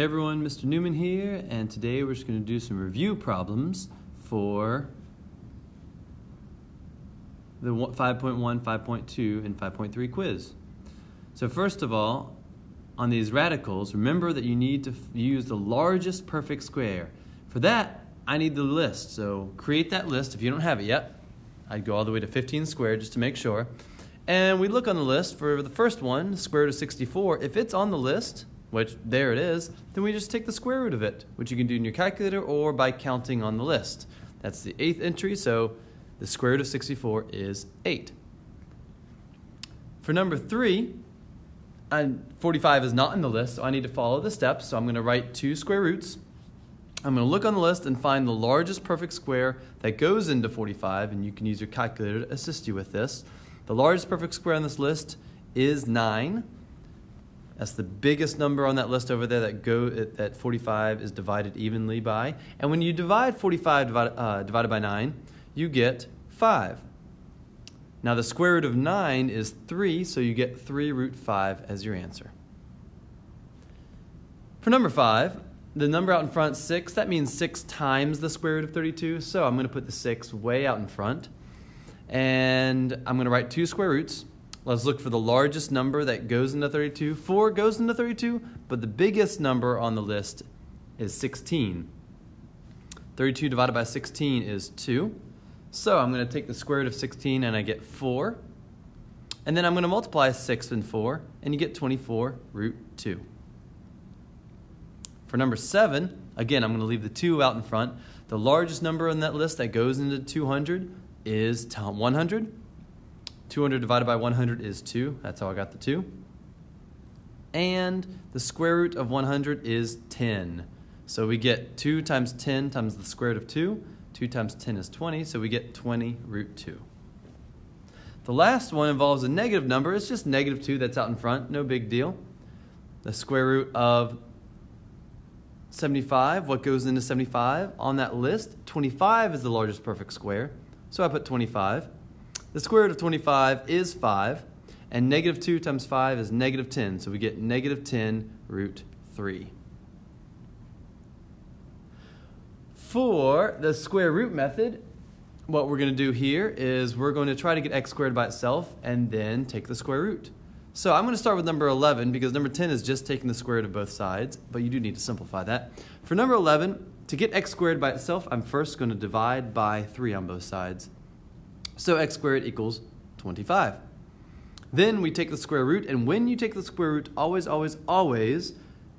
Hey everyone, Mr. Newman here, and today we're just going to do some review problems for the 5.1, 5.2, and 5.3 quiz. So first of all, on these radicals, remember that you need to use the largest perfect square. For that, I need the list, so create that list if you don't have it yet. I'd go all the way to 15 squared just to make sure. And we look on the list for the first one, square root of 64. If it's on the list, which there it is, then we just take the square root of it, which you can do in your calculator or by counting on the list. That's the 8th entry, so the square root of 64 is 8. For number 3, 45 is not in the list, so I need to follow the steps. So I'm going to write 2 square roots. I'm going to look on the list and find the largest perfect square that goes into 45, and you can use your calculator to assist you with this. The largest perfect square on this list is 9. That's the biggest number on that list over there that 45 is divided evenly by. And when you divide 45 divided by 9, you get 5. Now the square root of 9 is 3, so you get 3 root 5 as your answer. For number 5, the number out in front, 6, that means 6 times the square root of 32. So I'm going to put the 6 way out in front. And I'm going to write 2 square roots. Let's look for the largest number that goes into 32. 4 goes into 32, but the biggest number on the list is 16. 32 divided by 16 is 2. So I'm going to take the square root of 16 and I get 4. And then I'm going to multiply 6 and 4, and you get 24 root 2. For number 7, again, I'm going to leave the 2 out in front. The largest number on that list that goes into 200 is 100. 200 divided by 100 is 2. That's how I got the 2. And the square root of 100 is 10. So we get 2 times 10 times the square root of 2. 2 times 10 is 20, so we get 20 root 2. The last one involves a negative number. It's just negative 2 that's out in front. No big deal. The square root of 75. What goes into 75? On that list, 25 is the largest perfect square. So I put 25. The square root of 25 is 5, and negative 2 times 5 is negative 10, so we get negative 10 root 3. For the square root method, what we're going to do here is we're going to try to get x squared by itself and then take the square root. So I'm going to start with number 11 because number 10 is just taking the square root of both sides, but you do need to simplify that. For number 11, to get x squared by itself, I'm first going to divide by 3 on both sides. So x squared equals 25. Then we take the square root, and when you take the square root, always, always, always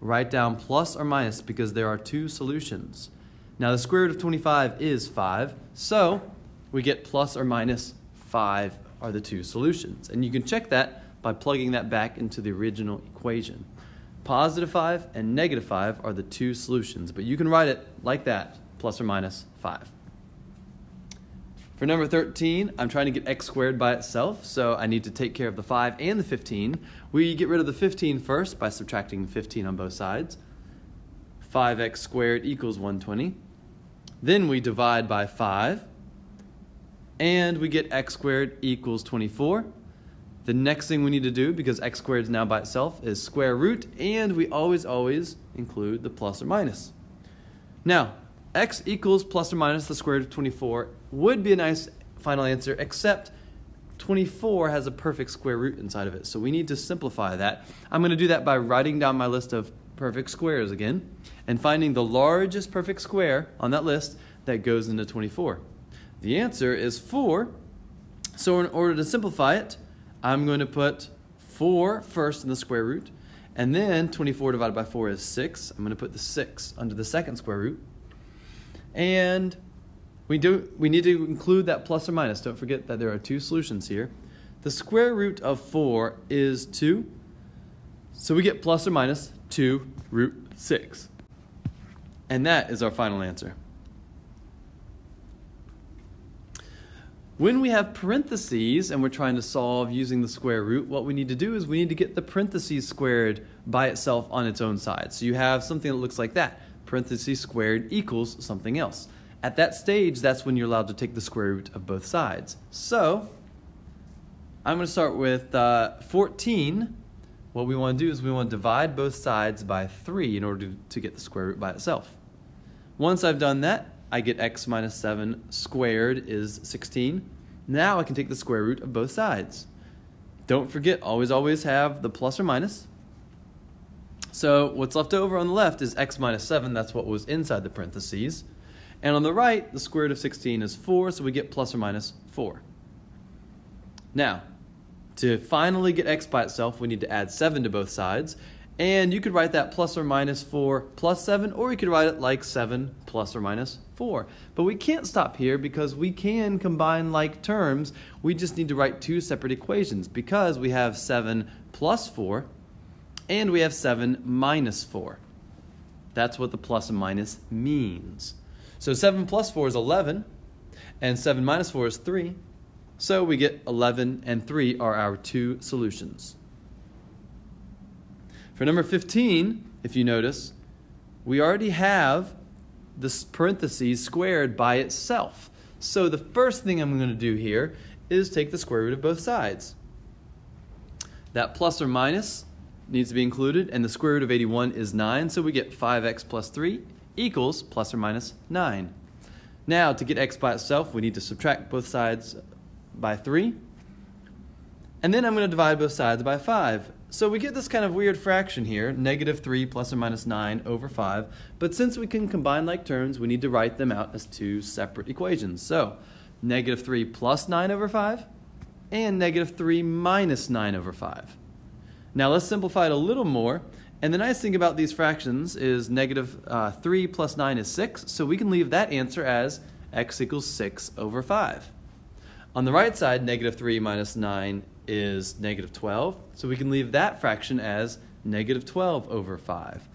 write down plus or minus because there are 2 solutions. Now the square root of 25 is 5, so we get plus or minus 5 are the 2 solutions. And you can check that by plugging that back into the original equation. Positive 5 and negative 5 are the 2 solutions, but you can write it like that, plus or minus 5. For number 13, I'm trying to get x squared by itself, so I need to take care of the 5 and the 15. We get rid of the 15 first by subtracting the 15 on both sides. 5x squared equals 120. Then we divide by 5, and we get x squared equals 24. The next thing we need to do, because x squared is now by itself, is square root, and we always, always include the plus or minus. Now, x equals plus or minus the square root of 24 would be a nice final answer, except 24 has a perfect square root inside of it, so we need to simplify that. I'm going to do that by writing down my list of perfect squares again and finding the largest perfect square on that list that goes into 24. The answer is 4, so in order to simplify it, I'm going to put 4 first in the square root, and then 24 divided by 4 is 6. I'm going to put the 6 under the second square root. And we need to include that plus or minus. Don't forget that there are 2 solutions here. The square root of 4 is 2. So we get plus or minus 2 root 6. And that is our final answer. When we have parentheses and we're trying to solve using the square root, what we need to do is we need to get the parentheses squared by itself on its own side. So you have something that looks like that. Parentheses squared equals something else. At that stage, that's when you're allowed to take the square root of both sides. So I'm going to start with 14. what we want to do is we want to divide both sides by 3 in order to get the square root by itself. Once I've done that, I get x minus 7 squared is 16. Now I can take the square root of both sides. Don't forget, always have the plus or minus. So what's left over on the left is x minus 7. That's what was inside the parentheses. And on the right, the square root of 16 is 4, so we get plus or minus 4. Now, to finally get x by itself, we need to add 7 to both sides. And you could write that plus or minus 4 plus 7, or you could write it like 7 plus or minus 4. But we can't stop here because we can combine like terms. We just need to write 2 separate equations because we have 7 plus 4 and we have 7 minus 4. That's what the plus and minus means. So 7 plus 4 is 11, and 7 minus 4 is 3. So we get 11 and 3 are our 2 solutions. For number 15, if you notice, we already have this parentheses squared by itself. So the first thing I'm going to do here is take the square root of both sides. That plus or minus needs to be included, and the square root of 81 is 9, so we get 5x plus 3 equals plus or minus 9. Now, to get x by itself, we need to subtract both sides by 3. And then I'm going to divide both sides by 5. So we get this kind of weird fraction here, negative 3 plus or minus 9 over 5. But since we can combine like terms, we need to write them out as 2 separate equations. So negative 3 plus 9 over 5 and negative 3 minus 9 over 5. Now let's simplify it a little more. And the nice thing about these fractions is negative 3 plus 9 is 6. So we can leave that answer as x equals 6 over 5. On the right side, negative 3 minus 9 is negative 12, so we can leave that fraction as negative 12 over 5.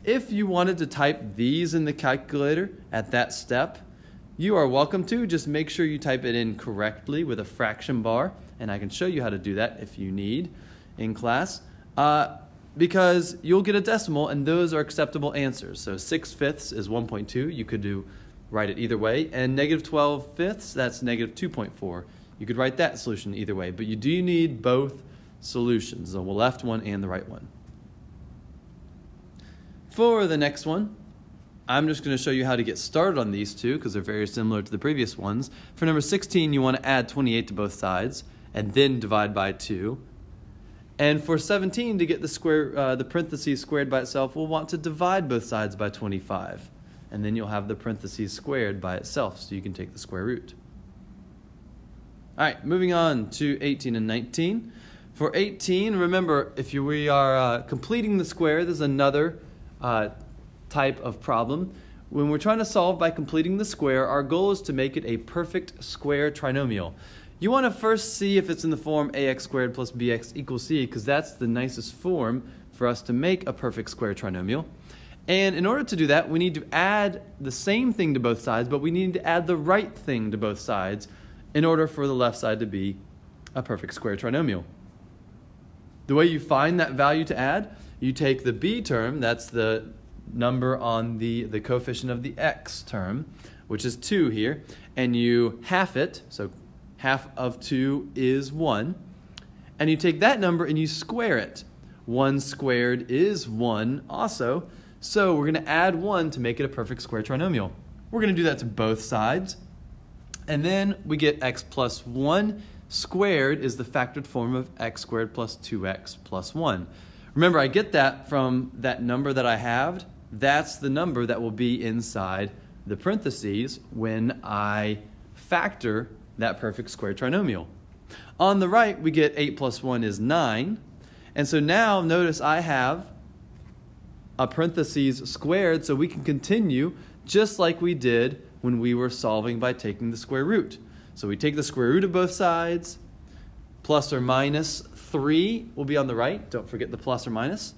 If you wanted to type these in the calculator at that step, you are welcome to. Just make sure you type it in correctly with a fraction bar, and I can show you how to do that if you need in class, because you'll get a decimal, and those are acceptable answers. So 6/5 is 1.2. You could write it either way, and negative 12/5, that's negative 2.4. You could write that solution either way, but you do need both solutions, the left one and the right one. For the next one, I'm just going to show you how to get started on these two because they're very similar to the previous ones. For number 16, you want to add 28 to both sides and then divide by 2. And for 17, to get the parentheses squared by itself, we'll want to divide both sides by 25. And then you'll have the parentheses squared by itself, so you can take the square root. All right, moving on to 18 and 19. For 18, remember, if we are completing the square, there's another type of problem. When we're trying to solve by completing the square, our goal is to make it a perfect square trinomial. You want to first see if it's in the form ax squared plus bx equals c, because that's the nicest form for us to make a perfect square trinomial. And in order to do that, we need to add the same thing to both sides, but we need to add the right thing to both sides in order for the left side to be a perfect square trinomial. The way you find that value to add, you take the b term, that's the number on the coefficient of the x term, which is 2 here, and you half it, so half of 2 is 1, and you take that number and you square it. 1 squared is 1 also, so we're going to add 1 to make it a perfect square trinomial. We're going to do that to both sides. And then we get x plus 1 squared is the factored form of x squared plus 2x plus 1. Remember, I get that from that number that I halved. That's the number that will be inside the parentheses when I factor that perfect square trinomial. On the right, we get 8 plus 1 is 9. And so now, notice I have a parentheses squared, so we can continue just like we did when we were solving by taking the square root. So we take the square root of both sides, plus or minus 3 will be on the right, don't forget the plus or minus,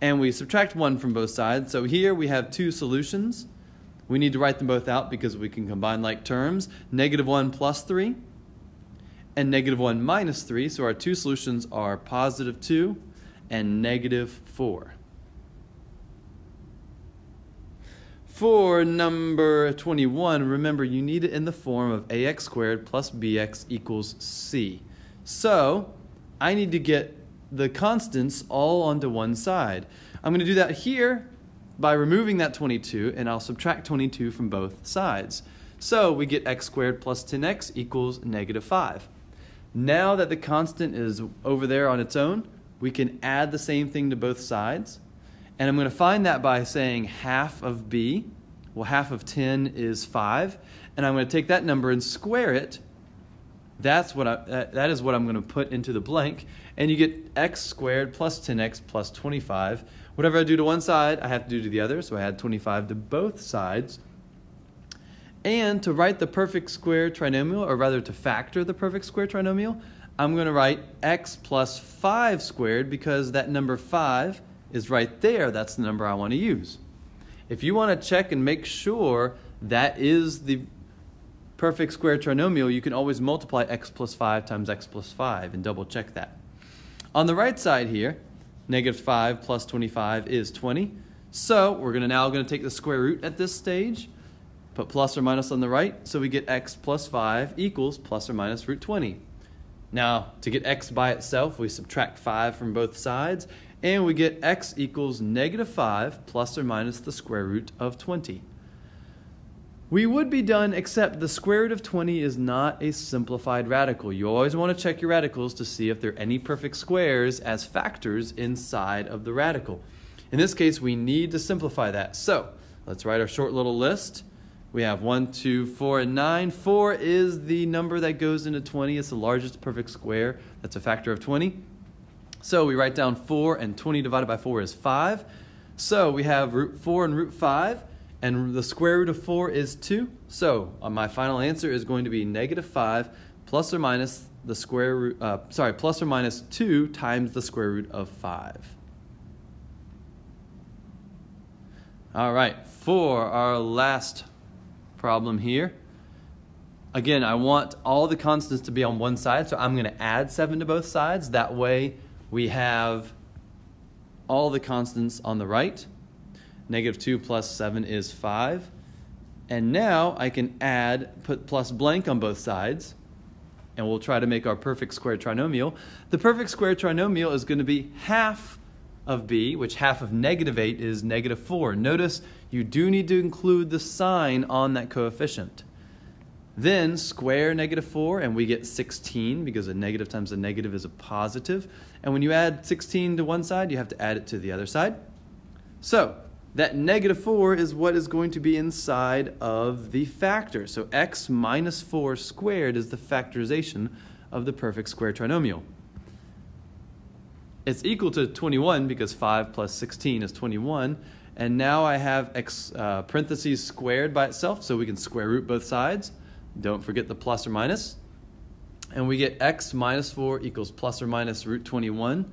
and we subtract 1 from both sides. So here we have 2 solutions. We need to write them both out because we can combine like terms, negative 1 plus 3 and negative 1 minus 3. So our 2 solutions are positive 2 and negative 4. For number 21, remember you need it in the form of ax squared plus bx equals c. So I need to get the constants all onto one side. I'm going to do that here by removing that 22, and I'll subtract 22 from both sides. So we get x squared plus 10x equals -5. Now that the constant is over there on its own, we can add the same thing to both sides. And I'm going to find that by saying half of b. Well, half of 10 is 5. And I'm going to take that number and square it. That is what I'm going to put into the blank. And you get x squared plus 10x plus 25. Whatever I do to one side, I have to do to the other. So I add 25 to both sides. And to write the perfect square trinomial, or rather to factor the perfect square trinomial, I'm going to write x plus 5 squared because that number 5 is right there. That's the number I want to use. If you want to check and make sure that is the perfect square trinomial, you can always multiply x plus 5 times x plus 5 and double check that. On the right side here, -5 plus 25 is 20. So we're now going to take the square root at this stage, put plus or minus on the right, so we get x plus 5 equals plus or minus root 20. Now, to get x by itself, we subtract 5 from both sides, and we get x equals -5 plus or minus the square root of 20. We would be done, except the square root of 20 is not a simplified radical. You always want to check your radicals to see if there are any perfect squares as factors inside of the radical. In this case, we need to simplify that. So, let's write our short little list. We have 1, 2, 4, and 9. 4 is the number that goes into 20. It's the largest perfect square. That's a factor of 20. So we write down 4, and 20 divided by 4 is 5. So we have root 4 and root 5, and the square root of 4 is 2. So my final answer is going to be -5 plus or minus the square root, plus or minus 2 times the square root of 5. All right, for our last problem here. Again, I want all the constants to be on one side, so I'm going to add 7 to both sides. That way we have all the constants on the right. -2 plus 7 is 5. And now I can put plus blank on both sides, and we'll try to make our perfect square trinomial. The perfect square trinomial is going to be half of b, which half of -8 is -4. Notice you do need to include the sign on that coefficient. Then square -4, and we get 16, because a negative times a negative is a positive. And when you add 16 to one side, you have to add it to the other side. So that -4 is what is going to be inside of the factor. So x minus 4 squared is the factorization of the perfect square trinomial. It's equal to 21 because 5 plus 16 is 21. And now I have x parentheses squared by itself, so we can square root both sides. Don't forget the plus or minus. And we get x minus 4 equals plus or minus root 21.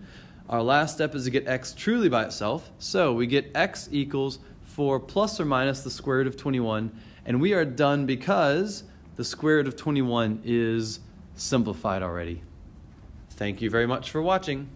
Our last step is to get x truly by itself. So we get x equals 4 plus or minus the square root of 21. And we are done because the square root of 21 is simplified already. Thank you very much for watching.